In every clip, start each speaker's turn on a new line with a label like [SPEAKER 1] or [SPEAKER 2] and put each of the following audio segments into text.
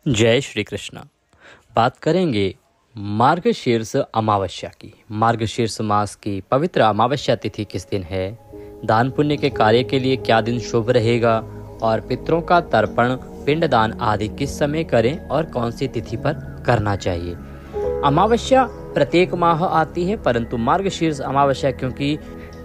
[SPEAKER 1] जय श्री कृष्ण। बात करेंगे मार्गशीर्ष अमावस्या की। मार्गशीर्ष मास की पवित्र अमावस्या तिथि किस दिन है, दान पुण्य के कार्य के लिए क्या दिन शुभ रहेगा और पितरों का तर्पण पिंडदान आदि किस समय करें और कौन सी तिथि पर करना चाहिए। अमावस्या प्रत्येक माह आती है, परंतु मार्गशीर्ष अमावस्या क्योंकि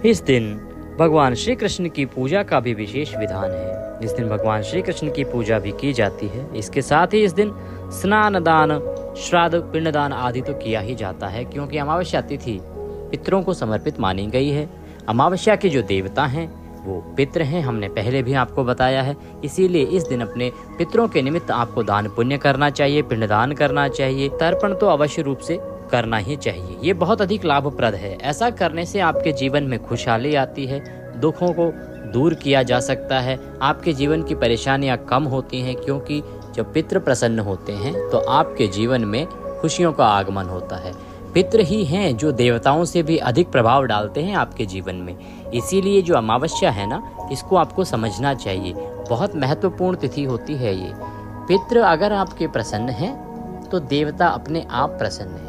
[SPEAKER 1] इस दिन भगवान श्री कृष्ण की पूजा का भी विशेष विधान है। इस दिन भगवान श्री कृष्ण की पूजा भी की जाती है। इसके साथ ही इस दिन स्नान दान श्राद्ध पिंडदान आदि तो किया ही जाता है, क्योंकि अमावस्या तिथि पितरों को समर्पित मानी गई है। अमावस्या के जो देवता हैं वो पितृ हैं, हमने पहले भी आपको बताया है। इसीलिए इस दिन अपने पितरों के निमित्त आपको दान पुण्य करना चाहिए, पिंडदान करना चाहिए, तर्पण तो अवश्य रूप से करना ही चाहिए। ये बहुत अधिक लाभप्रद है। ऐसा करने से आपके जीवन में खुशहाली आती है, दुखों को दूर किया जा सकता है, आपके जीवन की परेशानियां कम होती हैं, क्योंकि जब पितृ प्रसन्न होते हैं तो आपके जीवन में खुशियों का आगमन होता है। पितृ ही हैं जो देवताओं से भी अधिक प्रभाव डालते हैं आपके जीवन में। इसीलिए जो अमावस्या है ना, इसको आपको समझना चाहिए। बहुत महत्वपूर्ण तिथि होती है ये। पितृ अगर आपके प्रसन्न हैं तो देवता अपने आप प्रसन्न है।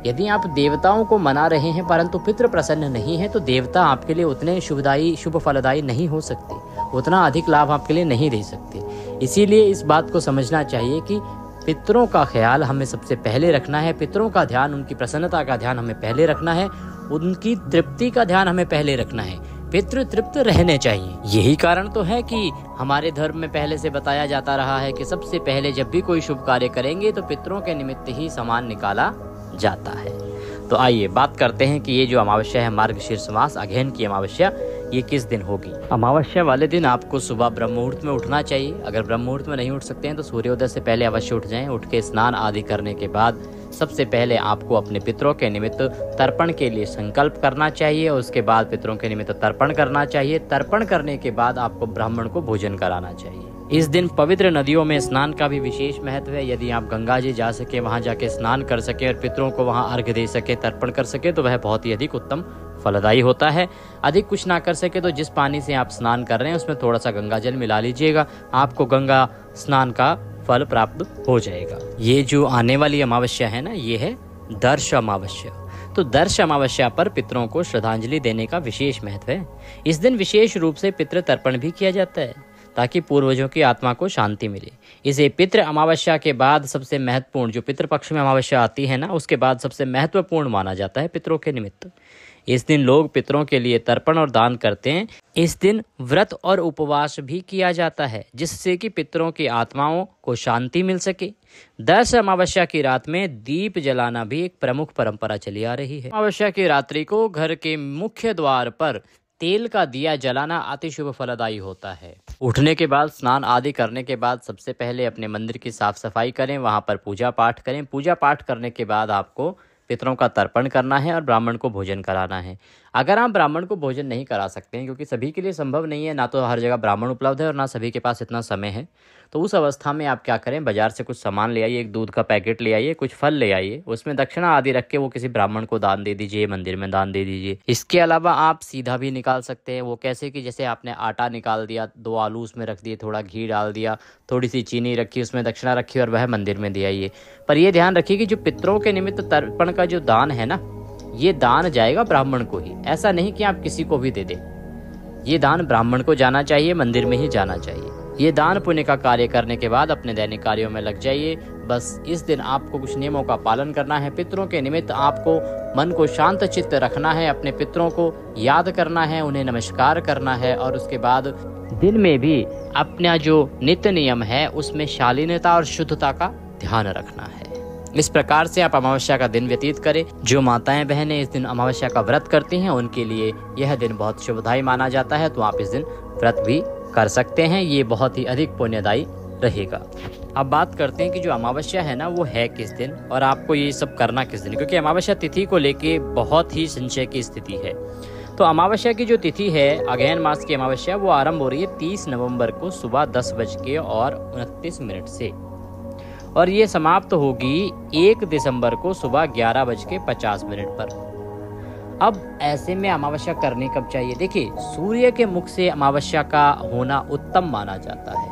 [SPEAKER 1] यदि आप देवताओं को मना रहे हैं परंतु पितृ प्रसन्न नहीं है तो देवता आपके लिए उतने शुभदायी शुभ फलदायी नहीं हो सकते, उतना अधिक लाभ आपके लिए नहीं दे सकते। इसीलिए इस बात को समझना चाहिए कि पितरों का ख्याल हमें सबसे पहले रखना है, पितरों का ध्यान, उनकी प्रसन्नता का ध्यान हमें पहले रखना है, उनकी तृप्ति का ध्यान हमें पहले रखना है। पितृ तृप्त रहने चाहिए। यही कारण तो है कि हमारे धर्म में पहले से बताया जाता रहा है कि सबसे पहले जब भी कोई शुभ कार्य करेंगे तो पितरों के निमित्त ही सामान निकाला जाता है। तो आइए बात करते हैं कि ये जो अमावस्या है, मार्गशीर्ष मास अगहन की अमावस्या, ये किस दिन होगी। अमावस्या वाले दिन आपको सुबह ब्रह्म मुहूर्त में उठना चाहिए। अगर ब्रह्म मुहूर्त में नहीं उठ सकते हैं तो सूर्योदय से पहले अवश्य उठ जाएं। उठ के स्नान आदि करने के बाद सबसे पहले आपको अपने पितरों के निमित्त तर्पण के लिए संकल्प करना चाहिए और उसके बाद पितरों के निमित्त तर्पण करना चाहिए। तर्पण करने के बाद आपको ब्राह्मण को भोजन कराना चाहिए। इस दिन पवित्र नदियों में स्नान का भी विशेष महत्व है। यदि आप गंगा जी जा सके, वहां जाके स्नान कर सके और पितरों को वहां अर्घ्य दे सके, तर्पण कर सके तो वह बहुत ही अधिक उत्तम फलदायी होता है। अधिक कुछ ना कर सके तो जिस पानी से आप स्नान कर रहे हैं उसमें थोड़ा सा गंगा जल मिला लीजिएगा, आपको गंगा स्नान का फल प्राप्त हो जाएगा। ये जो आने वाली अमावस्या है ना, ये है दर्श अमावस्या। तो दर्श अमावस्या पर पितरों को श्रद्धांजलि देने का विशेष महत्व है। इस दिन विशेष रूप से पितृ तर्पण भी किया जाता है ताकि पूर्वजों की आत्मा को शांति मिले। इसे पितृ अमावस्या के बाद सबसे महत्वपूर्ण, जो पितृपक्ष में अमावस्या आती है ना, उसके बाद सबसे महत्वपूर्ण माना जाता है पितरों के निमित्त। इस दिन लोग पितरों के लिए तर्पण और दान करते हैं। इस दिन व्रत और उपवास भी किया जाता है जिससे कि पितरों की आत्माओं को शांति मिल सके। दर्श अमावस्या की रात में दीप जलाना भी एक प्रमुख परंपरा चली आ रही है। अमावस्या की रात्रि को घर के मुख्य द्वार पर तेल का दिया जलाना अति शुभ फलदायी होता है। उठने के बाद स्नान आदि करने के बाद सबसे पहले अपने मंदिर की साफ सफाई करें, वहां पर पूजा पाठ करें। पूजा पाठ करने के बाद आपको पितरों का तर्पण करना है और ब्राह्मण को भोजन कराना है। अगर आप ब्राह्मण को भोजन नहीं करा सकते हैं, क्योंकि सभी के लिए संभव नहीं है, ना तो हर जगह ब्राह्मण उपलब्ध है और ना सभी के पास इतना समय है, तो उस अवस्था में आप क्या करें, बाजार से कुछ सामान ले आइए, एक दूध का पैकेट ले आइए, कुछ फल ले आइए, उसमें दक्षिणा आदि रख के वो किसी ब्राह्मण को दान दे दीजिए, मंदिर में दान दे दीजिए। इसके अलावा आप सीधा भी निकाल सकते हैं। वो कैसे कि जैसे आपने आटा निकाल दिया, 2 आलू उसमें रख दिए, थोड़ा घी डाल दिया, थोड़ी सी चीनी रखी, उसमें दक्षिणा रखी और वह मंदिर में दे आइए। पर यह ध्यान रखिए कि जो पितरों के निमित्त तर्पण का जो दान है ना, ये दान जाएगा ब्राह्मण को ही, ऐसा नहीं कि आप किसी को भी दे दें। ये दान ब्राह्मण को जाना चाहिए, मंदिर में ही जाना चाहिए। ये दान पुण्य का कार्य करने के बाद अपने दैनिक कार्यों में लग जाइए। बस इस दिन आपको कुछ नियमों का पालन करना है। पितरों के निमित्त आपको मन को शांत चित्त रखना है, अपने पितरों को याद करना है, उन्हें नमस्कार करना है और उसके बाद दिन में भी अपना जो नित्य नियम है उसमें शालीनता और शुद्धता का ध्यान रखना है। इस प्रकार से आप अमावस्या का दिन व्यतीत करें। जो माताएं बहनें इस दिन अमावस्या का व्रत करती हैं उनके लिए यह दिन बहुत शुभदायी माना जाता है, तो आप इस दिन व्रत भी कर सकते हैं। ये बहुत ही अधिक पुण्यदायी रहेगा। अब बात करते हैं कि जो अमावस्या है ना, वो है किस दिन और आपको ये सब करना किस दिन, क्योंकि अमावस्या तिथि को लेके बहुत ही संशय की स्थिति है। तो अमावस्या की जो तिथि है, अगहन मास की अमावस्या, वो आरंभ हो रही है 30 नवंबर को सुबह 10:29 से और ये समाप्त होगी 1 दिसंबर को सुबह 11:50 पर। अब ऐसे में अमावस्या करनी कब चाहिए? देखिए, सूर्य के मुख से अमावस्या का होना उत्तम माना जाता है।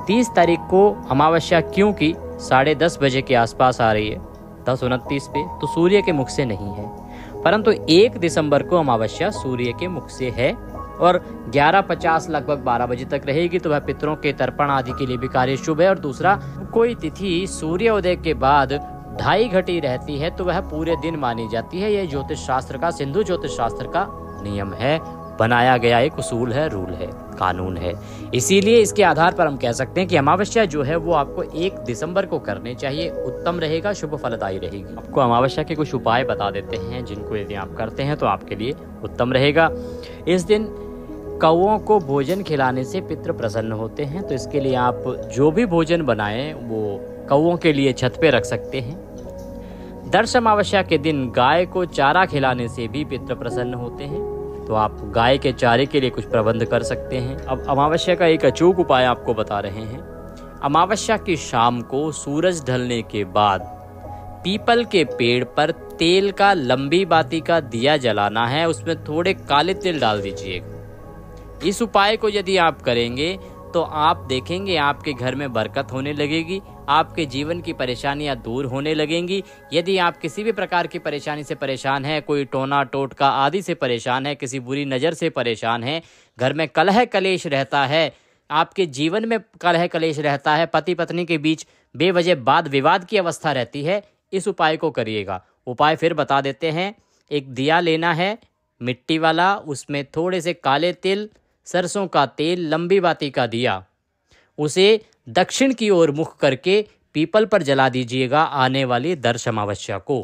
[SPEAKER 1] 30 तारीख को अमावस्या क्योंकि 10:30 बजे के आसपास आ रही है, 10:29 पे, तो सूर्य के मुख से नहीं है। परंतु 1 दिसंबर को अमावस्या सूर्य के मुख से है और 11:50 लगभग 12 बजे तक रहेगी, तो वह पितरों के तर्पण आदि के लिए भी कार्य शुभ है। और दूसरा, कोई तिथि सूर्योदय के बाद 2:30 घटी रहती है तो वह पूरे दिन मानी जाती है। यह ज्योतिष शास्त्र का, सिंधु ज्योतिष शास्त्र का नियम है, बनाया गया एक उसूल है, रूल है, कानून है। इसीलिए इसके आधार पर हम कह सकते हैं कि अमावस्या जो है वो आपको 1 दिसंबर को करनी चाहिए, उत्तम रहेगा, शुभ फलदायी रहेगी। आपको अमावस्या के कुछ उपाय बता देते हैं जिनको यदि आप करते हैं तो आपके लिए उत्तम रहेगा। इस दिन कौओं को भोजन खिलाने से पितृ प्रसन्न होते हैं, तो इसके लिए आप जो भी भोजन बनाएं वो कौओं के लिए छत पे रख सकते हैं। दर्श अमावस्या के दिन गाय को चारा खिलाने से भी पितृ प्रसन्न होते हैं, तो आप गाय के चारे के लिए कुछ प्रबंध कर सकते हैं। अब अमावस्या का एक अचूक उपाय आपको बता रहे हैं। अमावस्या की शाम को सूरज ढलने के बाद पीपल के पेड़ पर तेल का, लंबी बाती का दिया जलाना है, उसमें थोड़े काले तिल डाल दीजिएगा। इस उपाय को यदि आप करेंगे तो आप देखेंगे आपके घर में बरकत होने लगेगी, आपके जीवन की परेशानियां दूर होने लगेंगी। यदि आप किसी भी प्रकार की परेशानी से परेशान है, कोई टोना टोटका आदि से परेशान है, किसी बुरी नज़र से परेशान है, घर में कलह कलेश रहता है, आपके जीवन में कलह कलेश रहता है, पति पत्नी के बीच बेवजह वाद विवाद की अवस्था रहती है, इस उपाय को करिएगा। उपाय फिर बता देते हैं। एक दिया लेना है मिट्टी वाला, उसमें थोड़े से काले तिल, सरसों का तेल, लंबी बाती का दिया, उसे दक्षिण की ओर मुख करके पीपल पर जला दीजिएगा आने वाली दर्श अमावस्या को,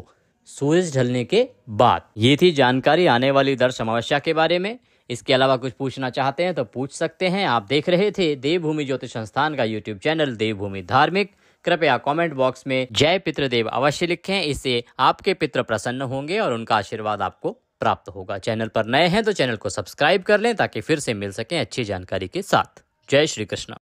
[SPEAKER 1] सूरज ढलने के बाद। ये थी जानकारी आने वाली दर्श अमावस्या के बारे में। इसके अलावा कुछ पूछना चाहते हैं तो पूछ सकते हैं। आप देख रहे थे देवभूमि ज्योतिष संस्थान का यूट्यूब चैनल देवभूमि धार्मिक। कृपया कमेंट बॉक्स में जय पितृदेव अवश्य लिखें, इससे आपके पितृ प्रसन्न होंगे और उनका आशीर्वाद आपको प्राप्त होगा। चैनल पर नए हैं तो चैनल को सब्सक्राइब कर लें ताकि फिर से मिल सकें अच्छी जानकारी के साथ। जय श्री कृष्ण।